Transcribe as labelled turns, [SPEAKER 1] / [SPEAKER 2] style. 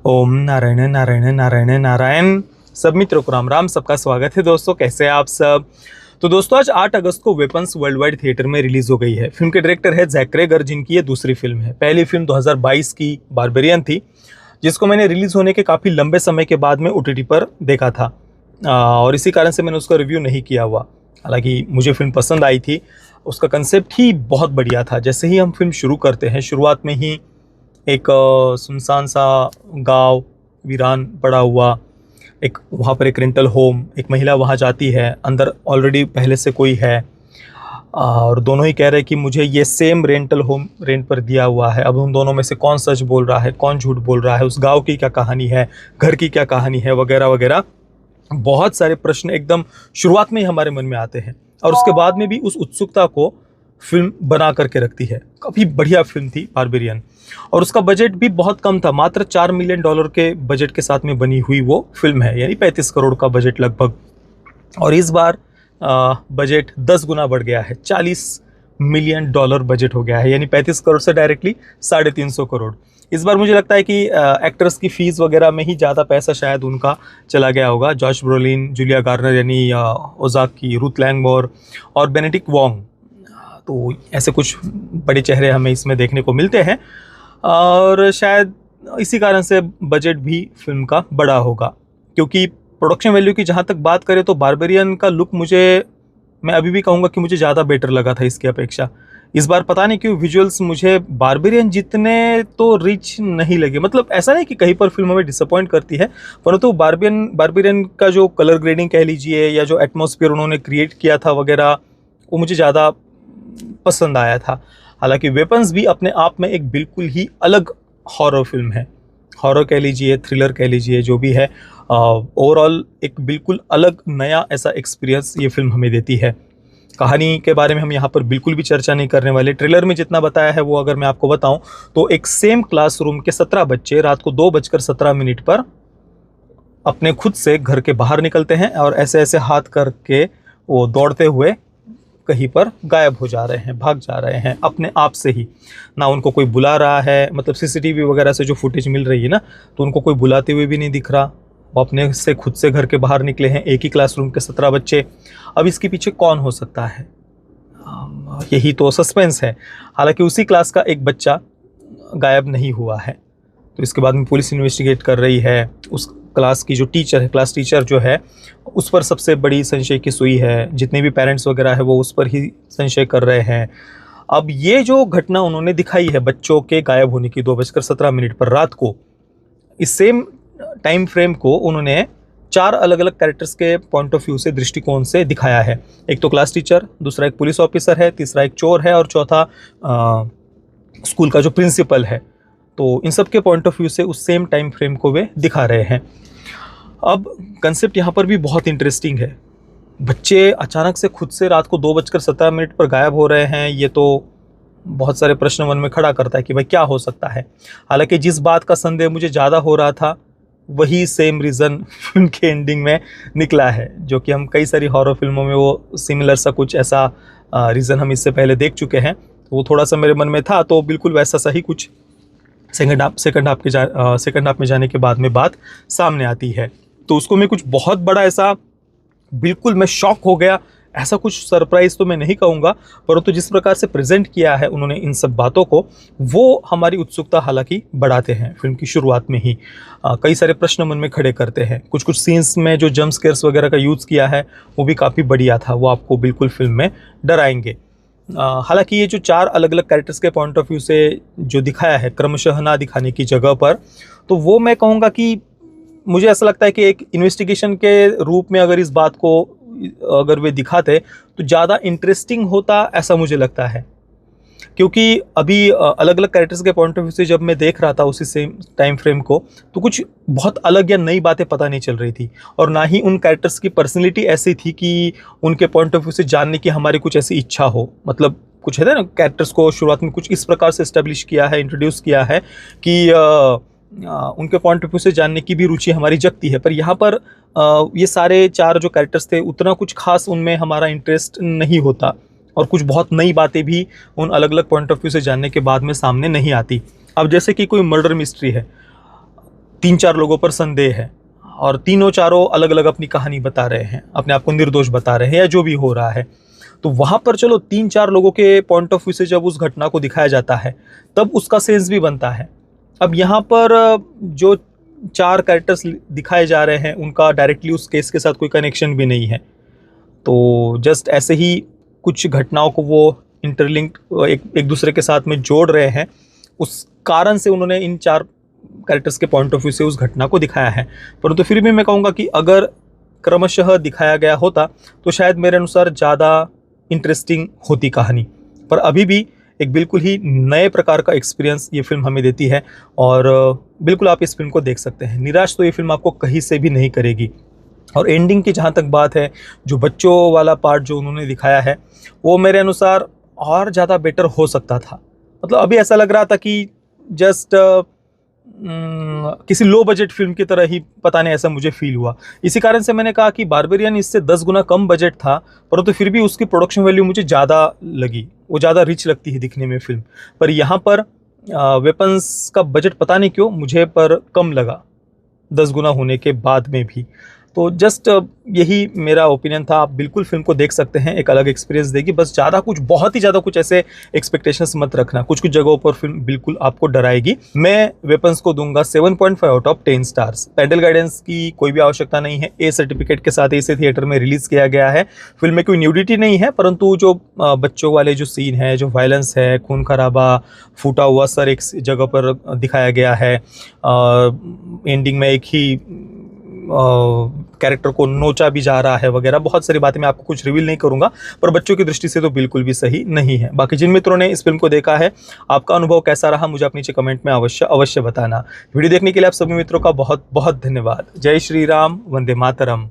[SPEAKER 1] ओम नारायण नारायण नारायण नारायण। सब मित्रों को राम राम। सबका स्वागत है दोस्तों, कैसे हैं आप सब। तो दोस्तों आज 8 अगस्त को वेपन्स वर्ल्ड वाइड थिएटर में रिलीज हो गई है। फिल्म के डायरेक्टर है जैक ग्रेगर, जिनकी ये दूसरी फिल्म है। पहली फिल्म 2022 की बारबेरियन थी, जिसको मैंने रिलीज होने के काफ़ी लंबे समय के बाद में OTT पर देखा था और इसी कारण से मैंने उसका रिव्यू नहीं किया हुआ। हालांकि मुझे फिल्म पसंद आई थी, उसका कंसेप्ट ही बहुत बढ़िया था। जैसे ही हम फिल्म शुरू करते हैं, शुरुआत में ही एक सुनसान सा गांव, वीरान पड़ा हुआ, एक वहाँ पर एक रेंटल होम, एक महिला वहाँ जाती है, अंदर ऑलरेडी पहले से कोई है और दोनों ही कह रहे हैं कि मुझे ये सेम रेंटल होम रेंट पर दिया हुआ है। अब उन दोनों में से कौन सच बोल रहा है, कौन झूठ बोल रहा है, उस गांव की क्या कहानी है, घर की क्या कहानी है, वगैरह वगैरह। बहुत सारे प्रश्न एकदम शुरुआत में ही हमारे मन में आते हैं और उसके बाद में भी उस उत्सुकता को फिल्म बना करके रखती है। काफ़ी बढ़िया फिल्म थी बारबेरियन और उसका बजट भी बहुत कम था। मात्र $4 मिलियन के बजट के साथ में बनी हुई वो फिल्म है, यानी 35 करोड़ का बजट लगभग। और इस बार बजट 10 गुना बढ़ गया है, $40 मिलियन बजट हो गया है, यानी 35 करोड़ से डायरेक्टली 350 करोड़। इस बार मुझे लगता है कि एक्टर्स की फीस वगैरह में ही ज़्यादा पैसा शायद उनका चला गया होगा। जॉश ब्रोलिन, जूलिया गार्नर यानी ओजाकी, रूथ लैंगमोर और बेनेडिक्ट वोंग, तो ऐसे कुछ बड़े चेहरे हमें इसमें देखने को मिलते हैं और शायद इसी कारण से बजट भी फिल्म का बड़ा होगा। क्योंकि प्रोडक्शन वैल्यू की जहाँ तक बात करें तो बारबेरियन का लुक मैं अभी भी कहूँगा कि मुझे ज़्यादा बेटर लगा था इसकी अपेक्षा। इस बार पता नहीं क्यों विजुअल्स मुझे बारबेरियन जितने तो रिच नहीं लगे। मतलब ऐसा नहीं कि कहीं पर फिल्म हमें डिसअपॉइंट करती है, परंतु बारबेरियन का जो कलर ग्रेडिंग कह लीजिए या जो एटमॉस्फेयर उन्होंने क्रिएट किया था वगैरह, वो मुझे ज़्यादा पसंद आया था। हालांकि वेपन्स भी अपने आप में एक बिल्कुल ही अलग हॉरर फिल्म है। हॉरर कह लीजिए, थ्रिलर कह लीजिए, जो भी है, ओवरऑल एक बिल्कुल अलग नया ऐसा एक्सपीरियंस ये फिल्म हमें देती है। कहानी के बारे में हम यहाँ पर बिल्कुल भी चर्चा नहीं करने वाले। ट्रेलर में जितना बताया है वो अगर मैं आपको बताऊं तो एक सेम क्लासरूम के 17 बच्चे रात को 2:17 पर अपने खुद से घर के बाहर निकलते हैं और ऐसे ऐसे हाथ करके वो दौड़ते हुए कहीं पर गायब हो जा रहे हैं, भाग जा रहे हैं अपने आप से ही। ना उनको कोई बुला रहा है, मतलब CCTV वगैरह से जो फुटेज मिल रही है ना, तो उनको कोई बुलाते हुए भी नहीं दिख रहा। वो अपने से खुद से घर के बाहर निकले हैं, एक ही क्लासरूम के 17 बच्चे। अब इसके पीछे कौन हो सकता है, यही तो सस्पेंस है। हालांकि उसी क्लास का एक बच्चा गायब नहीं हुआ है, तो इसके बाद में पुलिस इन्वेस्टिगेट कर रही है। उस क्लास की जो टीचर है, क्लास टीचर जो है, उस पर सबसे बड़ी संशय की सुई है। जितने भी पेरेंट्स वगैरह है वो उस पर ही संशय कर रहे हैं। अब ये जो घटना उन्होंने दिखाई है बच्चों के गायब होने की 2:17 पर रात को, इस सेम टाइम फ्रेम को उन्होंने 4 अलग अलग कैरेक्टर्स के पॉइंट ऑफ व्यू से, दृष्टिकोण से दिखाया है। एक तो क्लास टीचर, दूसरा एक पुलिस ऑफिसर है, तीसरा एक चोर है और चौथा स्कूल का जो प्रिंसिपल है। तो इन सब के पॉइंट ऑफ व्यू से उस सेम टाइम फ्रेम को वे दिखा रहे हैं। अब कंसेप्ट यहाँ पर भी बहुत इंटरेस्टिंग है। बच्चे अचानक से खुद से रात को 2:17 पर गायब हो रहे हैं, ये तो बहुत सारे प्रश्न मन में खड़ा करता है कि भाई क्या हो सकता है। हालांकि जिस बात का संदेह मुझे ज़्यादा हो रहा था वही सेम रीज़न फिल्म के एंडिंग में निकला है, जो कि हम कई सारी हॉरर फिल्मों में वो सिमिलर सा कुछ ऐसा रीज़न हम इससे पहले देख चुके हैं। वो थोड़ा सा मेरे मन में था, तो बिल्कुल वैसा सही कुछ सेकंड हाफ में जाने के बाद में बात सामने आती है। तो उसको मैं कुछ बहुत बड़ा ऐसा, बिल्कुल मैं शॉक हो गया, ऐसा कुछ सरप्राइज तो मैं नहीं कहूँगा, परंतु जिस प्रकार से प्रेजेंट किया है उन्होंने इन सब बातों को, वो हमारी उत्सुकता हालांकि बढ़ाते हैं। फिल्म की शुरुआत में ही कई सारे प्रश्न मन में खड़े करते हैं। कुछ कुछ सीन्स में जो जंप स्केयर्स वगैरह का यूज़ किया है वो भी काफ़ी बढ़िया था, वो आपको बिल्कुल फिल्म में डराएंगे। हालांकि ये जो 4 अलग अलग कैरेक्टर्स के पॉइंट ऑफ व्यू से जो दिखाया है, क्रमशः ना दिखाने की जगह पर, तो वो मैं कहूँगा कि मुझे ऐसा लगता है कि एक इन्वेस्टिगेशन के रूप में अगर इस बात को अगर वे दिखाते तो ज़्यादा इंटरेस्टिंग होता, ऐसा मुझे लगता है। क्योंकि अभी अलग अलग कैरेक्टर्स के पॉइंट ऑफ व्यू से जब मैं देख रहा था उसी सेम टाइम फ्रेम को, तो कुछ बहुत अलग या नई बातें पता नहीं चल रही थी और ना ही उन कैरेक्टर्स की पर्सनैलिटी ऐसी थी कि उनके पॉइंट ऑफ व्यू से जानने की हमारी कुछ ऐसी इच्छा हो। मतलब कुछ है ना, कैरेक्टर्स को शुरुआत में कुछ इस प्रकार से इस्टेब्लिश किया है, इंट्रोड्यूस किया है कि उनके पॉइंट ऑफ व्यू से जानने की भी रुचि हमारी जगती है। पर यहाँ पर ये सारे 4 जो कैरेक्टर्स थे, उतना कुछ खास उनमें हमारा इंटरेस्ट नहीं होता और कुछ बहुत नई बातें भी उन अलग अलग पॉइंट ऑफ व्यू से जानने के बाद में सामने नहीं आती। अब जैसे कि कोई मर्डर मिस्ट्री है, तीन चार लोगों पर संदेह है और तीनों चारों अलग अलग अपनी कहानी बता रहे हैं, अपने आप को निर्दोष बता रहे हैं या जो भी हो रहा है। तो वहाँ पर चलो तीन चार लोगों के पॉइंट ऑफ व्यू से जब उस घटना को दिखाया जाता है तब उसका सेंस भी बनता है। अब यहाँ पर जो चार कैरेक्टर्स दिखाए जा रहे हैं उनका डायरेक्टली उस केस के साथ कोई कनेक्शन भी नहीं है, तो जस्ट ऐसे ही कुछ घटनाओं को वो इंटरलिंक एक दूसरे के साथ में जोड़ रहे हैं, उस कारण से उन्होंने इन चार कैरेक्टर्स के पॉइंट ऑफ व्यू से उस घटना को दिखाया है। परंतु फिर भी मैं कहूँगा कि अगर क्रमशः दिखाया गया होता तो शायद मेरे अनुसार ज़्यादा इंटरेस्टिंग होती कहानी। पर अभी भी एक बिल्कुल ही नए प्रकार का एक्सपीरियंस ये फिल्म हमें देती है और बिल्कुल आप इस फिल्म को देख सकते हैं। निराश तो ये फिल्म आपको कहीं से भी नहीं करेगी। और एंडिंग की जहाँ तक बात है, जो बच्चों वाला पार्ट जो उन्होंने दिखाया है वो मेरे अनुसार और ज़्यादा बेटर हो सकता था। मतलब अभी ऐसा लग रहा था कि जस्ट किसी लो बजट फिल्म की तरह ही, पता नहीं, ऐसा मुझे फील हुआ। इसी कारण से मैंने कहा कि बारबेरियन इससे 10 गुना कम बजट था, परंतु फिर भी उसकी प्रोडक्शन वैल्यू मुझे ज़्यादा लगी, वो ज़्यादा रिच लगती है दिखने में फिल्म। पर यहाँ पर वेपन्स का बजट पता नहीं क्यों मुझे पर कम लगा 10 गुना होने के बाद में भी। तो जस्ट यही मेरा ओपिनियन था। आप बिल्कुल फिल्म को देख सकते हैं, एक अलग एक्सपीरियंस देगी। बस ज़्यादा कुछ, बहुत ही ज़्यादा कुछ ऐसे एक्सपेक्टेशंस मत रखना, कुछ कुछ जगहों पर फिल्म बिल्कुल आपको डराएगी। मैं वेपन्स को दूंगा 7.5 out of 10 stars. Parental guidance की कोई भी आवश्यकता नहीं है, ए सर्टिफिकेट के साथ इसे थिएटर में रिलीज़ किया गया है। फिल्म में कोई न्यूडिटी नहीं है, परंतु जो बच्चों वाले जो सीन है, जो वायलेंस है, खून खराबा, फूटा हुआ सर एक जगह पर दिखाया गया है, एंडिंग में एक ही कैरेक्टर को नोचा भी जा रहा है वगैरह, बहुत सारी बातें मैं आपको कुछ रिवील नहीं करूंगा, पर बच्चों की दृष्टि से तो बिल्कुल भी सही नहीं है। बाकी जिन मित्रों ने इस फिल्म को देखा है, आपका अनुभव कैसा रहा मुझे आप नीचे कमेंट में अवश्य बताना। वीडियो देखने के लिए आप सभी मित्रों का बहुत बहुत धन्यवाद। जय श्री राम, वंदे मातरम।